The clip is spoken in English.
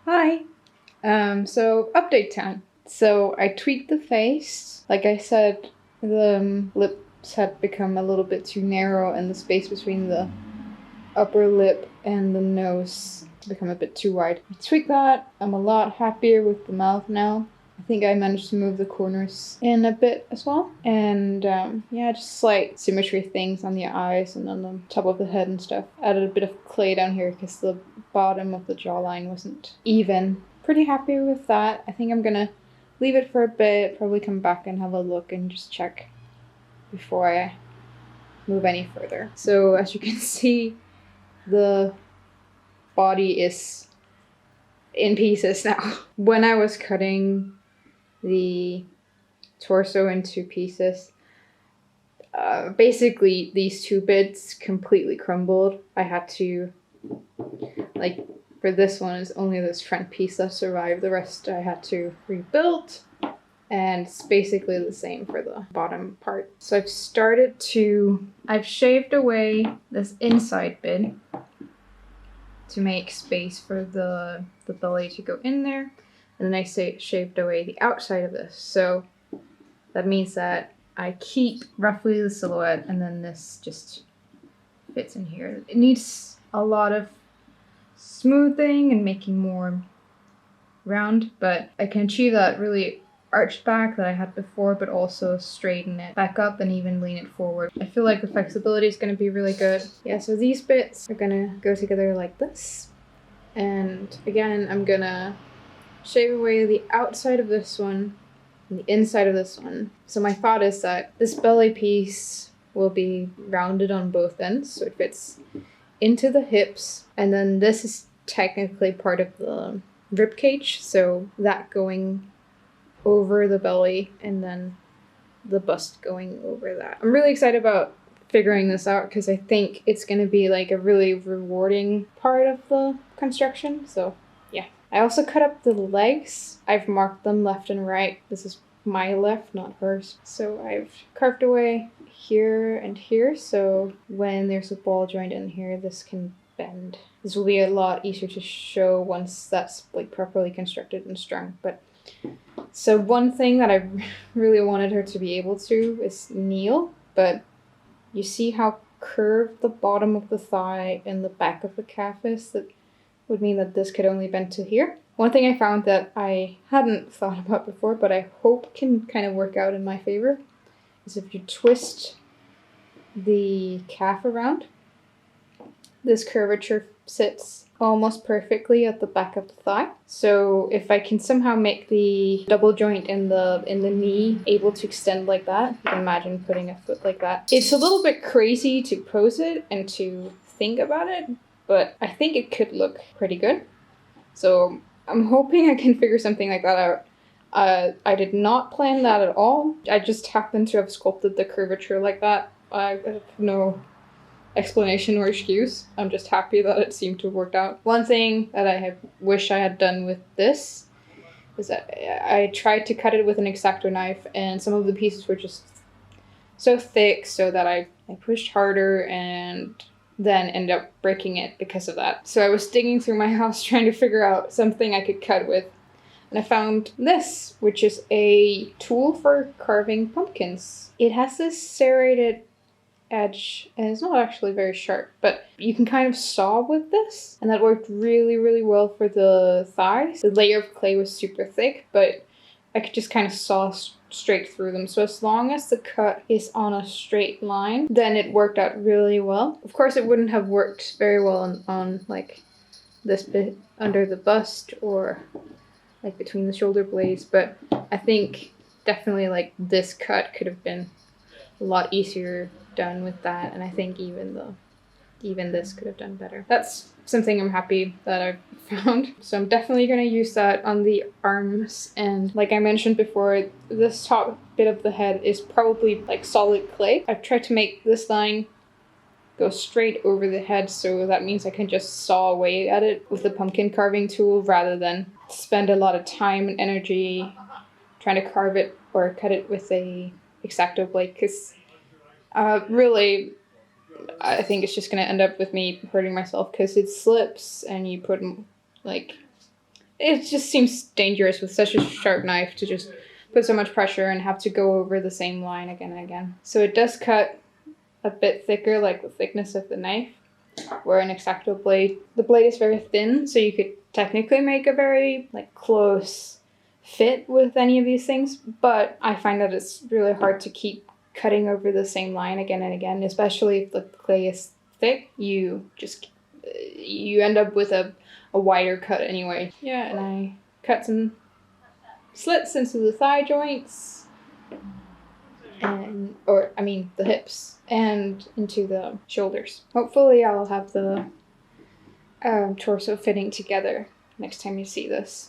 Hi. So update time. So I tweaked the face. Like I said, the lips had become a little bit too narrow and the space between the upper lip and the nose to become a bit too wide. I tweaked that. I'm a lot happier with the mouth now. I think I managed to move the corners in a bit as well. And just slight symmetry things on the eyes and on the top of the head and stuff. Added a bit of clay down here because the bottom of the jawline wasn't even. Pretty happy with that. I think I'm gonna leave it for a bit, probably come back and have a look and just check before I move any further. So as you can see, the body is in pieces now. When I was cutting the torso into pieces, basically these two bits completely crumbled. I had to, for this one, it's only this front piece that survived. The rest I had to rebuild, and it's basically the same for the bottom part. So I've shaved away this inside bit to make space for the belly to go in there. And then I shaved away the outside of this. So that means that I keep roughly the silhouette and then this just fits in here. It needs a lot of smoothing and making more round, but I can achieve that really arched back that I had before, but also straighten it back up and even lean it forward. I feel like the flexibility is going to be really good. Yeah, so these bits are going to go together like this. And again, I'm going to shave away the outside of this one and the inside of this one. So my thought is that this belly piece will be rounded on both ends, so it fits into the hips, and then this is technically part of the rib cage, so that going over the belly and then the bust going over that. I'm really excited about figuring this out because I think it's going to be like a really rewarding part of the construction. So yeah. I also cut up the legs. I've marked them left and right. This is my left, not hers. So I've carved away here and here, so when there's a ball joint in here, this can bend. This will be a lot easier to show once that's like properly constructed and strung. But so one thing that I really wanted her to be able to is kneel, but you see how curved the bottom of the thigh and the back of the calf is? That would mean that this could only bend to here. One thing I found that I hadn't thought about before, but I hope can kind of work out in my favor, is if you twist the calf around, this curvature sits almost perfectly at the back of the thigh. So if I can somehow make the double joint in the knee able to extend like that, you can imagine putting a foot like that. It's a little bit crazy to pose it and to think about it, but I think it could look pretty good. So I'm hoping I can figure something like that out. I did not plan that at all. I just happened to have sculpted the curvature like that. I have no explanation or excuse. I'm just happy that it seemed to have worked out. One thing that I wish I had done with this is that I tried to cut it with an X-Acto knife, and some of the pieces were just so thick so that I pushed harder and then ended up breaking it because of that. So I was digging through my house trying to figure out something I could cut with. And I found this, which is a tool for carving pumpkins. It has this serrated edge, and it's not actually very sharp, but you can kind of saw with this, and that worked really, really well for the thighs. The layer of clay was super thick, but I could just kind of saw straight through them. So as long as the cut is on a straight line, then it worked out really well. Of course, it wouldn't have worked very well on like this bit under the bust or like between the shoulder blades, but I think definitely like this cut could have been a lot easier done with that, and I think even this could have done better. That's something I'm happy that I've found. So I'm definitely going to use that on the arms, and like I mentioned before, this top bit of the head is probably like solid clay. I've tried to make this line go straight over the head, so that means I can just saw away at it with the pumpkin carving tool rather than spend a lot of time and energy trying to carve it or cut it with a X-Acto blade, because really I think it's just going to end up with me hurting myself because it slips and you put like it just seems dangerous with such a sharp knife to just put so much pressure and have to go over the same line again and again. So it does cut a bit thicker, like the thickness of the knife, where an X-Acto blade, the blade is very thin, so you could technically make a very like close fit with any of these things, but I find that it's really hard to keep cutting over the same line again and again, especially if the clay is thick. You end up with a wider cut anyway. Yeah, and I cut some slits into the thigh joints, and the hips, and into the shoulders. Hopefully I'll have the torso fitting together next time you see this.